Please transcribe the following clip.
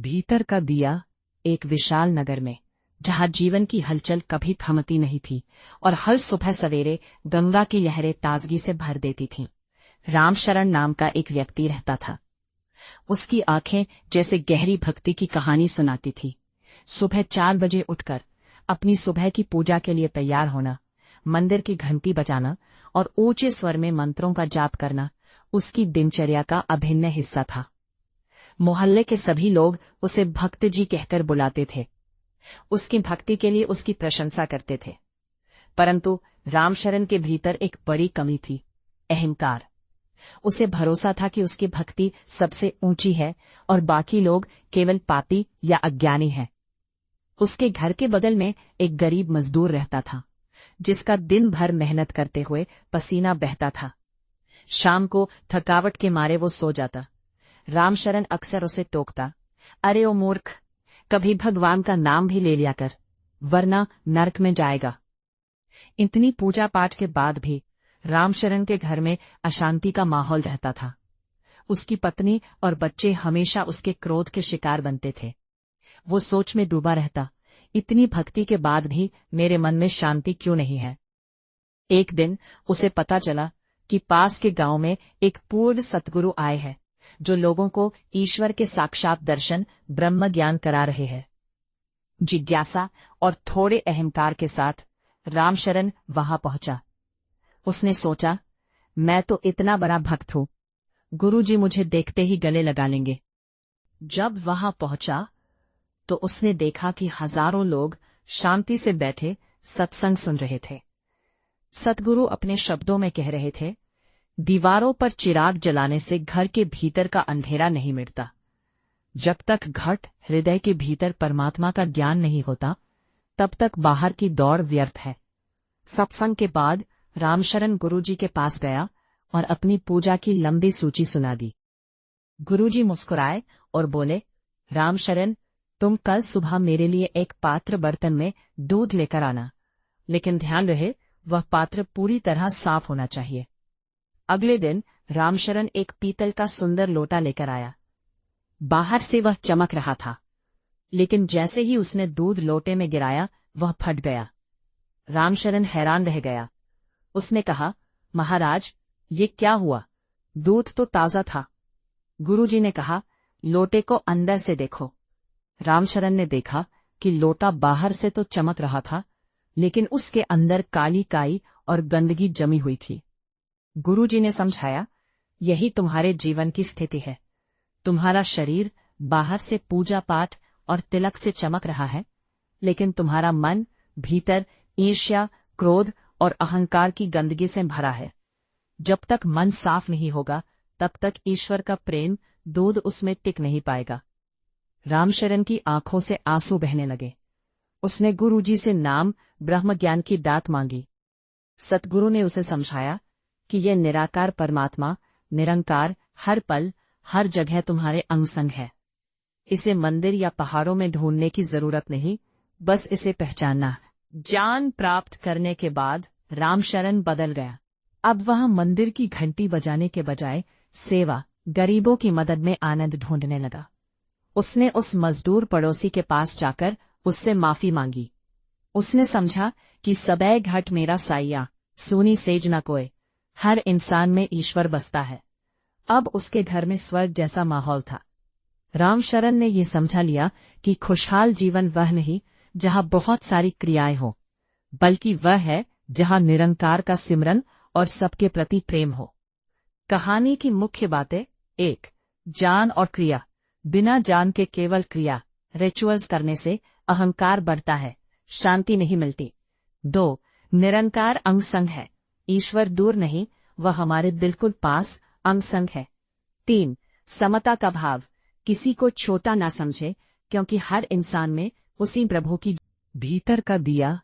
भीतर का दिया। एक विशाल नगर में, जहां जीवन की हलचल कभी थमती नहीं थी और हर सुबह सवेरे गंगा की लहरें ताजगी से भर देती थीं, रामशरण नाम का एक व्यक्ति रहता था। उसकी आंखें जैसे गहरी भक्ति की कहानी सुनाती थी। सुबह 4 बजे उठकर अपनी सुबह की पूजा के लिए तैयार होना, मंदिर की घंटी बजाना और ऊंचे स्वर में मंत्रों का जाप करना उसकी दिनचर्या का अभिन्न हिस्सा था। मोहल्ले के सभी लोग उसे भक्त जी कहकर बुलाते थे, उसकी भक्ति के लिए उसकी प्रशंसा करते थे। परंतु रामशरण के भीतर एक बड़ी कमी थी, अहंकार। उसे भरोसा था कि उसकी भक्ति सबसे ऊंची है और बाकी लोग केवल पापी या अज्ञानी हैं। उसके घर के बगल में एक गरीब मजदूर रहता था, जिसका दिन भर मेहनत करते हुए पसीना बहता था। शाम को थकावट के मारे वो सो जाता। रामशरण अक्सर उसे टोकता, अरे ओ मूर्ख, कभी भगवान का नाम भी ले लिया कर, वरना नरक में जाएगा। इतनी पूजा पाठ के बाद भी रामशरण के घर में अशांति का माहौल रहता था। उसकी पत्नी और बच्चे हमेशा उसके क्रोध के शिकार बनते थे। वो सोच में डूबा रहता, इतनी भक्ति के बाद भी मेरे मन में शांति क्यों नहीं है। एक दिन उसे पता चला कि पास के गांव में एक पूर्ण सतगुरु आए हैं, जो लोगों को ईश्वर के साक्षात दर्शन, ब्रह्म ज्ञान करा रहे हैं। जिज्ञासा और थोड़े अहंकार के साथ रामशरण वहां पहुंचा। उसने सोचा, मैं तो इतना बड़ा भक्त हूं, गुरुजी मुझे देखते ही गले लगा लेंगे। जब वहां पहुंचा तो उसने देखा कि हजारों लोग शांति से बैठे सत्संग सुन रहे थे। सतगुरु अपने शब्दों में कह रहे थे, दीवारों पर चिराग जलाने से घर के भीतर का अंधेरा नहीं मिटता। जब तक घट हृदय के भीतर परमात्मा का ज्ञान नहीं होता, तब तक बाहर की दौड़ व्यर्थ है। सत्संग के बाद रामशरण गुरुजी के पास गया और अपनी पूजा की लंबी सूची सुना दी। गुरुजी मुस्कुराए और बोले, रामशरण, तुम कल सुबह मेरे लिए एक पात्र बर्तन में दूध लेकर आना, लेकिन ध्यान रहे वह पात्र पूरी तरह साफ होना चाहिए। अगले दिन रामशरण एक पीतल का सुंदर लोटा लेकर आया। बाहर से वह चमक रहा था, लेकिन जैसे ही उसने दूध लोटे में गिराया वह फट गया। रामशरण हैरान रह गया। उसने कहा, महाराज, ये क्या हुआ? दूध तो ताजा था। गुरुजी ने कहा, लोटे को अंदर से देखो। रामशरण ने देखा कि लोटा बाहर से तो चमक रहा था, लेकिन उसके अंदर काली काई और गंदगी जमी हुई थी। गुरुजी ने समझाया, यही तुम्हारे जीवन की स्थिति है। तुम्हारा शरीर बाहर से पूजा पाठ और तिलक से चमक रहा है, लेकिन तुम्हारा मन भीतर ईर्ष्या, क्रोध और अहंकार की गंदगी से भरा है। जब तक मन साफ नहीं होगा, तब तक ईश्वर का प्रेम, दूध उसमें टिक नहीं पाएगा। रामशरण की आंखों से आंसू बहने लगे। उसने गुरुजी से नाम, ब्रह्म ज्ञान की दात मांगी। सतगुरु ने उसे समझाया कि यह निराकार परमात्मा, निरंकार, हर पल, हर जगह तुम्हारे अंग संग है। इसे मंदिर या पहाड़ों में ढूंढने की जरूरत नहीं, बस इसे पहचानना। ज्ञान प्राप्त करने के बाद रामशरण बदल गया। अब वह मंदिर की घंटी बजाने के बजाय सेवा, गरीबों की मदद में आनंद ढूंढने लगा। उसने उस मजदूर पड़ोसी के पास जाकर उससे माफी मांगी। उसने समझा कि सबे घट मेरा साइया, सूनी सेज न कोय। हर इंसान में ईश्वर बसता है। अब उसके घर में स्वर्ग जैसा माहौल था। रामशरण ने यह समझा लिया कि खुशहाल जीवन वह नहीं जहां बहुत सारी क्रियाएं हो, बल्कि वह है जहां निरंकार का सिमरन और सबके प्रति प्रेम हो। कहानी की मुख्य बातें: 1. ज्ञान और क्रिया। बिना ज्ञान के केवल क्रिया, रिचुअल्स करने से अहंकार बढ़ता है, शांति नहीं मिलती। 2. निरंकार अंग संग है। ईश्वर दूर नहीं, वह हमारे बिल्कुल पास, अंग संग है। 3. समता का भाव। किसी को छोटा ना समझे, क्योंकि हर इंसान में उसी प्रभु की। भीतर का दिया।